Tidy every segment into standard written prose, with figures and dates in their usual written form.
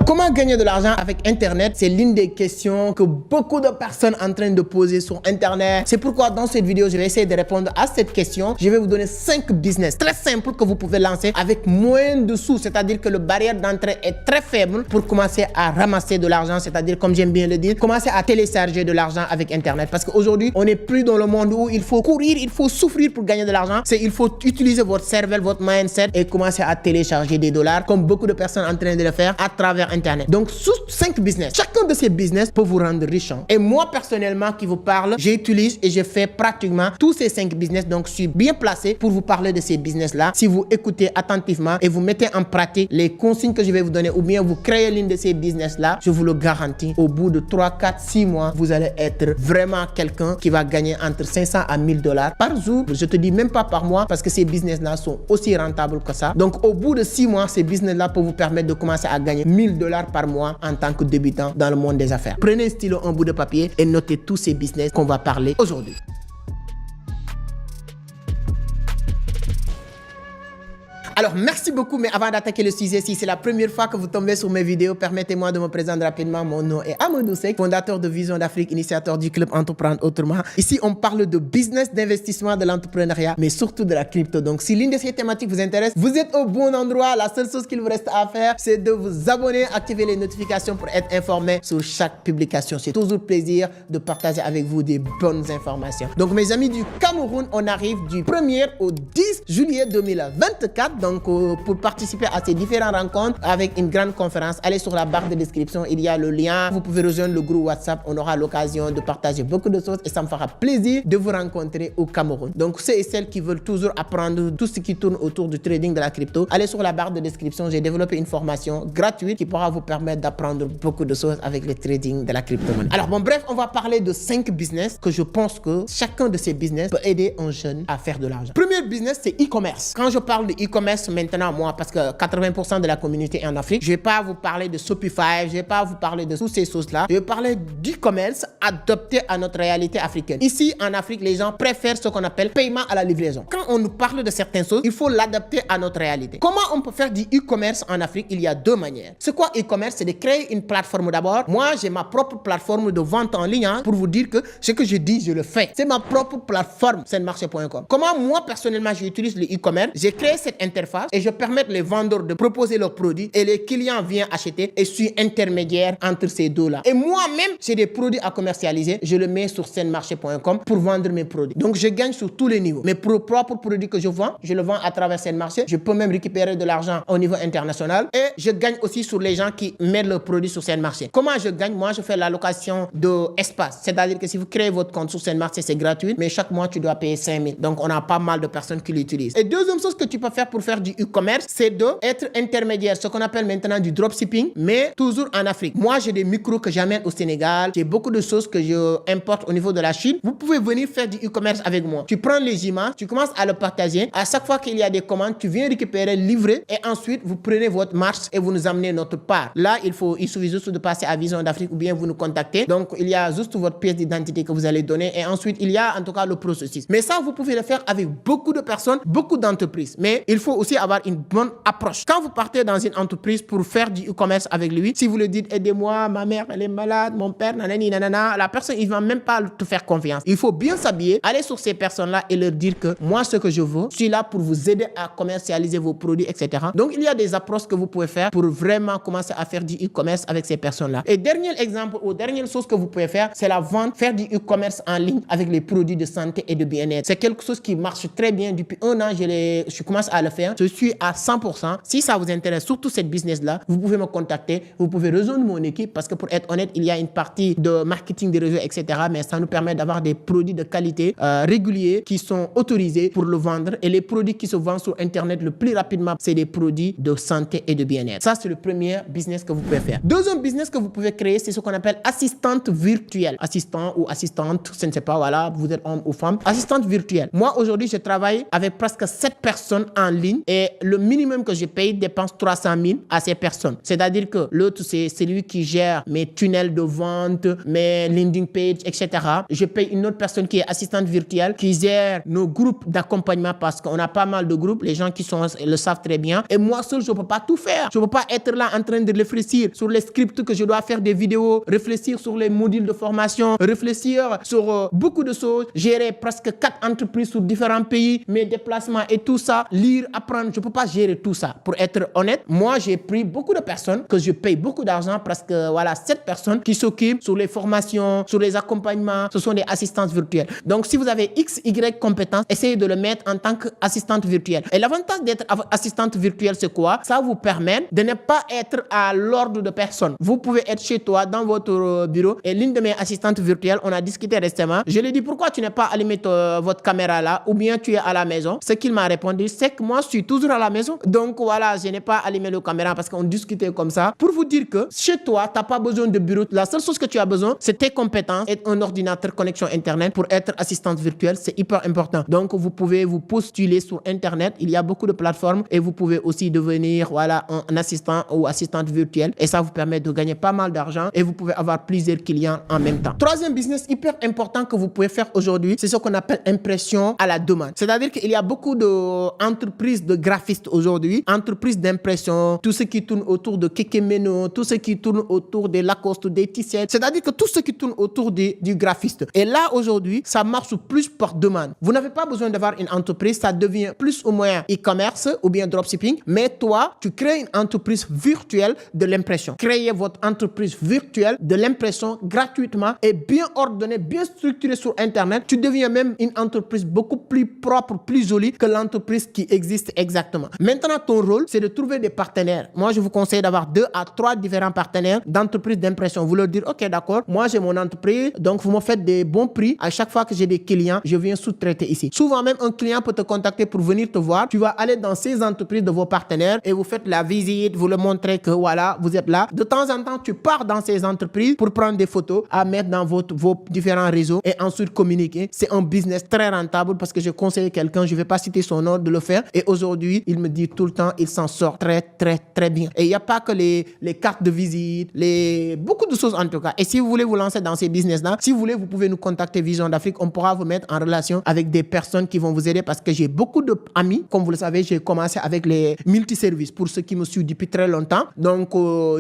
Comment gagner de l'argent avec Internet? C'est l'une des questions que beaucoup de personnes sont en train de poser sur Internet. C'est pourquoi dans cette vidéo, je vais essayer de répondre à cette question. Je vais vous donner 5 business très simples que vous pouvez lancer avec moins de sous. C'est-à-dire que le barrière d'entrée est très faible pour commencer à ramasser de l'argent. C'est-à-dire, comme j'aime bien le dire, commencer à télécharger de l'argent avec Internet. Parce qu'aujourd'hui, on n'est plus dans le monde où il faut courir, il faut souffrir pour gagner de l'argent. Il faut utiliser votre cerveau, votre mindset et commencer à télécharger des dollars comme beaucoup de personnes sont en train de le faire à travers Internet. Donc, sous 5 business, chacun de ces business peut vous rendre riche. Et moi, personnellement, qui vous parle, j'utilise et je fais pratiquement tous ces 5 business. Donc, je suis bien placé pour vous parler de ces business-là. Si vous écoutez attentivement et vous mettez en pratique les consignes que je vais vous donner ou bien vous créez l'une de ces business-là, je vous le garantis, au bout de 3, 4, 6 mois, vous allez être vraiment quelqu'un qui va gagner entre 500 à 1000 dollars par jour. Je te dis même pas par mois parce que ces business-là sont aussi rentables que ça. Donc, au bout de 6 mois, ces business-là peuvent vous permettre de commencer à gagner 1000 dollars par mois en tant que débutant dans le monde des affaires. Prenez un stylo, un bout de papier et notez tous ces business qu'on va parler aujourd'hui. Alors, merci beaucoup, mais avant d'attaquer le sujet, si c'est la première fois que vous tombez sur mes vidéos, permettez-moi de me présenter rapidement. Mon nom est Amadou Seck, fondateur de Vision d'Afrique, initiateur du club Entreprendre Autrement. Ici, on parle de business, d'investissement, de l'entrepreneuriat, mais surtout de la crypto. Donc, si l'une de ces thématiques vous intéresse, vous êtes au bon endroit. La seule chose qu'il vous reste à faire, c'est de vous abonner, activer les notifications pour être informé sur chaque publication. C'est toujours plaisir de partager avec vous des bonnes informations. Donc, mes amis du Cameroun, on arrive du 1er au 10 juillet 2024. Donc, pour participer à ces différentes rencontres avec une grande conférence, allez sur la barre de description, il y a le lien. Vous pouvez rejoindre le groupe WhatsApp. On aura l'occasion de partager beaucoup de choses et ça me fera plaisir de vous rencontrer au Cameroun. Donc, ceux et celles qui veulent toujours apprendre tout ce qui tourne autour du trading de la crypto, allez sur la barre de description. J'ai développé une formation gratuite qui pourra vous permettre d'apprendre beaucoup de choses avec le trading de la crypto-monnaie. Alors, bon, bref, on va parler de 5 business que je pense que chacun de ces business peut aider un jeune à faire de l'argent. Premier business, c'est e-commerce. Quand je parle de e-commerce, maintenant, moi, parce que 80% de la communauté est en Afrique, je ne vais pas vous parler de Shopify, je ne vais pas vous parler de toutes ces choses-là. Je vais parler d'e-commerce adapté à notre réalité africaine. Ici, en Afrique, les gens préfèrent ce qu'on appelle paiement à la livraison. Quand on nous parle de certaines choses, il faut l'adapter à notre réalité. Comment on peut faire du e-commerce en Afrique? Il y a 2 manières. C'est quoi e-commerce? C'est de créer une plateforme d'abord. Moi, j'ai ma propre plateforme de vente en ligne pour vous dire que ce que je dis, je le fais. C'est ma propre plateforme, senmarché.com. Comment moi, personnellement, j'utilise le e-commerce? J'ai créé cette interface et je permets les vendeurs de proposer leurs produits et les clients viennent acheter et je suis intermédiaire entre ces deux-là. Et moi-même, j'ai des produits à commercialiser. Je le mets sur senmarché.com pour vendre mes produits. Donc, je gagne sur tous les niveaux. Mes propres produits que je vends, je le vends à travers Senmarché. Je peux même récupérer de l'argent au niveau international et je gagne aussi sur les gens qui mettent leurs produits sur Senmarché. Comment je gagne? Moi, je fais l'allocation d'espace. C'est-à-dire que si vous créez votre compte sur Senmarché, c'est gratuit, mais chaque mois, tu dois payer 5 000. Donc, on a pas mal de personnes qui l'utilisent. Et deuxième chose que tu peux faire pour faire du e-commerce, c'est d'être intermédiaire, ce qu'on appelle maintenant du dropshipping, mais toujours en Afrique. Moi, j'ai des micros que j'amène au Sénégal. J'ai beaucoup de choses que je importe au niveau de la Chine. Vous pouvez venir faire du e-commerce avec moi. Tu prends les images, tu commences à le partager. À chaque fois qu'il y a des commandes, tu viens récupérer, livrer et ensuite, vous prenez votre marche et vous nous amenez notre part. Là, il suffit juste de passer à Vision d'Afrique ou bien vous nous contactez. Donc, il y a juste votre pièce d'identité que vous allez donner et ensuite, il y a en tout cas le processus. Mais ça, vous pouvez le faire avec beaucoup de personnes, beaucoup d'entreprises. Mais il faut aussi avoir une bonne approche. Quand vous partez dans une entreprise pour faire du e-commerce avec lui, si vous lui dites aidez-moi, ma mère elle est malade, mon père nanani nanana, la personne il va même pas te faire confiance. Il faut bien s'habiller, aller sur ces personnes-là et leur dire que moi ce que je veux, je suis là pour vous aider à commercialiser vos produits, etc. Donc il y a des approches que vous pouvez faire pour vraiment commencer à faire du e-commerce avec ces personnes-là. Et dernier exemple ou dernière chose que vous pouvez faire, c'est la vente, faire du e-commerce en ligne avec les produits de santé et de bien-être. C'est quelque chose qui marche très bien depuis 1 an. Je commence à le faire. Je suis à 100%. Si ça vous intéresse, surtout cette business-là, vous pouvez me contacter. Vous pouvez rejoindre mon équipe parce que pour être honnête, il y a une partie de marketing des réseaux, etc. Mais ça nous permet d'avoir des produits de qualité réguliers qui sont autorisés pour le vendre. Et les produits qui se vendent sur Internet le plus rapidement, c'est des produits de santé et de bien-être. Ça, c'est le premier business que vous pouvez faire. Deuxième business que vous pouvez créer, c'est ce qu'on appelle assistante virtuelle. Assistant ou assistante, je ne sais pas, voilà, vous êtes homme ou femme. Assistante virtuelle. Moi, aujourd'hui, je travaille avec presque 7 personnes en ligne et le minimum que je paye dépense 300 000 à ces personnes. C'est-à-dire que l'autre, c'est celui qui gère mes tunnels de vente, mes landing pages, etc. Je paye une autre personne qui est assistante virtuelle, qui gère nos groupes d'accompagnement parce qu'on a pas mal de groupes. Les gens qui le savent très bien. Et moi seul, je ne peux pas tout faire. Je ne peux pas être là en train de réfléchir sur les scripts que je dois faire des vidéos, réfléchir sur les modules de formation, réfléchir sur beaucoup de choses, gérer presque 4 entreprises sur différents pays, mes déplacements et tout ça, lire, apprendre. Je ne peux pas gérer tout ça. Pour être honnête, moi, j'ai pris beaucoup de personnes que je paye beaucoup d'argent, presque voilà 7 personnes qui s'occupent sur les formations, sur les accompagnements. Ce sont des assistantes virtuelles. Donc, si vous avez X, Y compétences, essayez de le mettre en tant qu'assistante virtuelle. Et l'avantage d'être assistante virtuelle, c'est quoi? Ça vous permet de ne pas être à l'ordre de personne. Vous pouvez être chez toi, dans votre bureau, et l'une de mes assistantes virtuelles, on a discuté récemment. Je lui ai dit, pourquoi tu n'as pas allumé votre caméra là, ou bien tu es à la maison? Ce qu'il m'a répondu, c'est que moi, je suis toujours à la maison. Donc voilà, je n'ai pas allumé le caméra parce qu'on discutait comme ça. Pour vous dire que chez toi, tu n'as pas besoin de bureau. La seule chose que tu as besoin, c'est tes compétences et un ordinateur, connexion Internet pour être assistante virtuelle. C'est hyper important. Donc, vous pouvez vous postuler sur Internet. Il y a beaucoup de plateformes et vous pouvez aussi devenir voilà, un assistant ou assistante virtuelle. Et ça vous permet de gagner pas mal d'argent et vous pouvez avoir plusieurs clients en même temps. Troisième business hyper important que vous pouvez faire aujourd'hui, c'est ce qu'on appelle impression à la demande. C'est-à-dire qu'il y a beaucoup d'entreprises de graphistes aujourd'hui, entreprises d'impression, tout ce qui tourne autour de Kekemeno, tout ce qui tourne autour des Lacoste, des t-shirts. C'est-à-dire que tout ce qui tourne autour du graphiste. Et là, aujourd'hui, ça marche plus par demande. Vous n'avez pas besoin d'avoir une entreprise, ça devient plus ou moins e-commerce ou bien dropshipping. Mais toi, tu crées une entreprise virtuelle de l'impression. Créez votre entreprise virtuelle de l'impression gratuitement et bien ordonnée, bien structurée sur Internet. Tu deviens même une entreprise beaucoup plus propre, plus jolie que l'entreprise qui existe exactement. Maintenant, ton rôle, c'est de trouver des partenaires. Moi, je vous conseille d'avoir 2 à 3 différents partenaires d'entreprises d'impression. Vous leur dire, OK, d'accord, moi, j'ai mon entreprise, donc vous me faites des bons prix. À chaque fois que j'ai des clients, je viens sous-traiter ici. Souvent, même un client peut te contacter pour venir te voir. Tu vas aller dans ces entreprises de vos partenaires et vous faites la visite, vous leur montrez que voilà, vous êtes là. De temps en temps, tu pars dans ces entreprises pour prendre des photos à mettre dans vos différents réseaux et ensuite communiquer. C'est un business très rentable parce que je conseille quelqu'un, je ne vais pas citer son nom, de le faire. Et aujourd'hui, il me dit tout le temps, il s'en sort très, très, très bien. Et il n'y a pas que les cartes de visite, beaucoup de choses en tout cas. Et si vous voulez vous lancer dans ces business-là, si vous voulez, vous pouvez nous contacter Vision d'Afrique. On pourra vous mettre en relation avec des personnes qui vont vous aider parce que j'ai beaucoup d'amis. Comme vous le savez, j'ai commencé avec les multiservices pour ceux qui me suivent depuis très longtemps. Donc,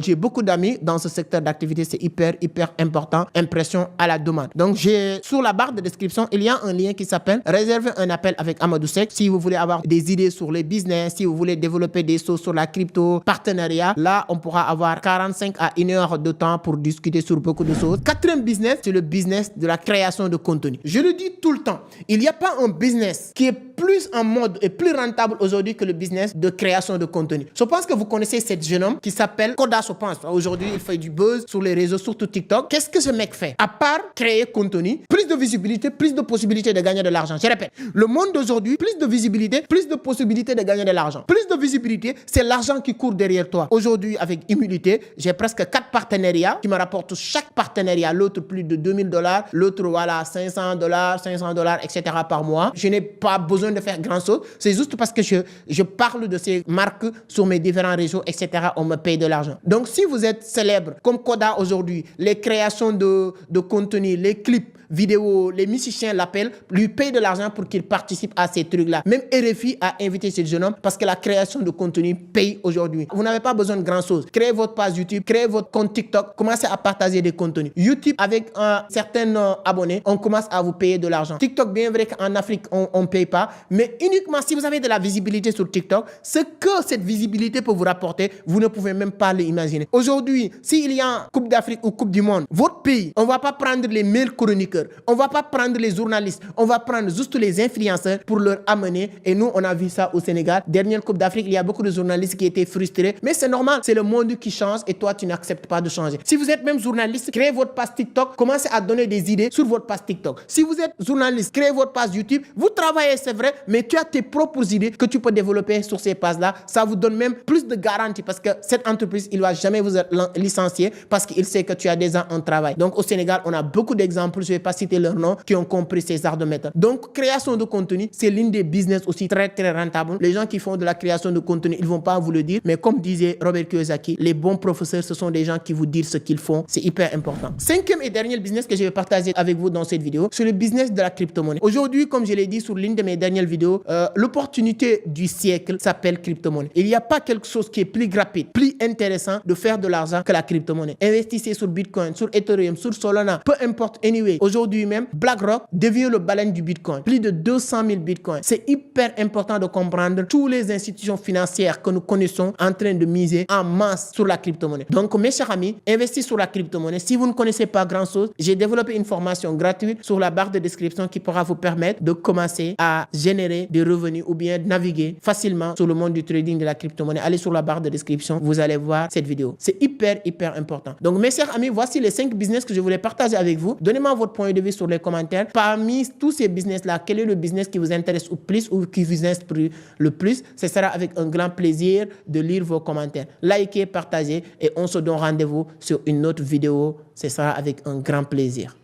j'ai beaucoup d'amis dans ce secteur d'activité. C'est hyper, hyper important. Impression à la demande. Donc, sur la barre de description, il y a un lien qui s'appelle réserver un appel avec Amadou Seck. Si vous voulez avoir des idées sur les business, si vous voulez développer des choses sur la crypto, partenariat, là, on pourra avoir 45 à 1 heure de temps pour discuter sur beaucoup de choses. Quatrième business, c'est le business de la création de contenu. Je le dis tout le temps, il n'y a pas un business qui est plus en mode et plus rentable aujourd'hui que le business de création de contenu. Je pense que vous connaissez cet jeune homme qui s'appelle Koda, je pense. Aujourd'hui, il fait du buzz sur les réseaux, surtout TikTok. Qu'est-ce que ce mec fait? À part créer contenu, plus de visibilité, plus de possibilités de gagner de l'argent. Je répète, le monde d'aujourd'hui, plus de visibilité, plus de possibilités de gagner de l'argent. Plus de visibilité, c'est l'argent qui court derrière toi. Aujourd'hui, avec humilité, j'ai presque 4 partenariats qui me rapportent chaque partenariat. L'autre plus de $2000, l'autre voilà $500, etc. par mois. Je n'ai pas besoin de faire grand chose. C'est juste parce que je parle de ces marques sur mes différents réseaux, etc. On me paye de l'argent. Donc, si vous êtes célèbre comme Koda aujourd'hui, les créations de contenu, les clips, vidéos, les musiciens l'appellent, lui payent de l'argent pour qu'il participe à ces trucs-là. Même RFI a invité ce jeune homme parce que la création de contenu paye aujourd'hui. Vous n'avez pas besoin de grand chose. Créez votre page YouTube, créez votre compte TikTok, commencez à partager des contenus. YouTube, avec un certain abonnés, on commence à vous payer de l'argent. TikTok, bien vrai qu'en Afrique, on ne paye pas, mais uniquement si vous avez de la visibilité sur TikTok, ce que cette visibilité peut vous rapporter, vous ne pouvez même pas l'imaginer. Aujourd'hui, s'il y a Coupe d'Afrique ou Coupe du Monde, votre pays, on ne va pas prendre les meilleurs chroniqueurs, on ne va pas prendre les journalistes, on va prendre juste les influenceurs pour leur amener. Et nous, on a vu ça au Sénégal. Dernière Coupe d'Afrique, il y a beaucoup de journalistes qui étaient frustrés. Mais c'est normal, c'est le monde qui change et toi, tu n'acceptes pas de changer. Si vous êtes même journaliste, créez votre page TikTok, commencez à donner des idées sur votre page TikTok. Si vous êtes journaliste, créez votre page YouTube. Vous travaillez, c'est vrai, mais tu as tes propres idées que tu peux développer sur ces pages-là. Ça vous donne même plus de garantie parce que cette entreprise, il ne va jamais vous licencier parce qu'il sait que tu as déjà un travail. Donc, au Sénégal, on a beaucoup d'exemples, je ne vais pas citer leurs noms, qui ont compris ces arts de méthode. Donc, création de contenu, c'est l'une des business aussi très, très rentable rentable. Les gens qui font de la création de contenu, ils vont pas vous le dire. Mais comme disait Robert Kiyosaki, les bons professeurs, ce sont des gens qui vous disent ce qu'ils font. C'est hyper important. Cinquième et dernier business que je vais partager avec vous dans cette vidéo, c'est le business de la crypto-monnaie. Aujourd'hui, comme je l'ai dit sur l'une de mes dernières vidéos, l'opportunité du siècle s'appelle crypto-monnaie. Il n'y a pas quelque chose qui est plus rapide, plus intéressant de faire de l'argent que la crypto-monnaie. Investissez sur Bitcoin, sur Ethereum, sur Solana, peu importe. Anyway, aujourd'hui même, BlackRock devient le baleine du Bitcoin. Plus de 200 000 Bitcoins. C'est hyper important de comprendre toutes les institutions financières que nous connaissons en train de miser en masse sur la crypto-monnaie. Donc, mes chers amis, investissez sur la crypto-monnaie. Si vous ne connaissez pas grand-chose, j'ai développé une formation gratuite sur la barre de description qui pourra vous permettre de commencer à générer des revenus ou bien naviguer facilement sur le monde du trading de la crypto-monnaie. Allez sur la barre de description, vous allez voir cette vidéo. C'est hyper important. Donc, mes chers amis, voici les 5 business que je voulais partager avec vous. Donnez-moi votre point de vue sur les commentaires. Parmi tous ces business-là, quel est le business qui vous intéresse ou plus ou qui vous inspire le plus? Ce sera avec un grand plaisir de lire vos commentaires. Likez, partagez et on se donne rendez-vous sur une autre vidéo. Ce sera avec un grand plaisir.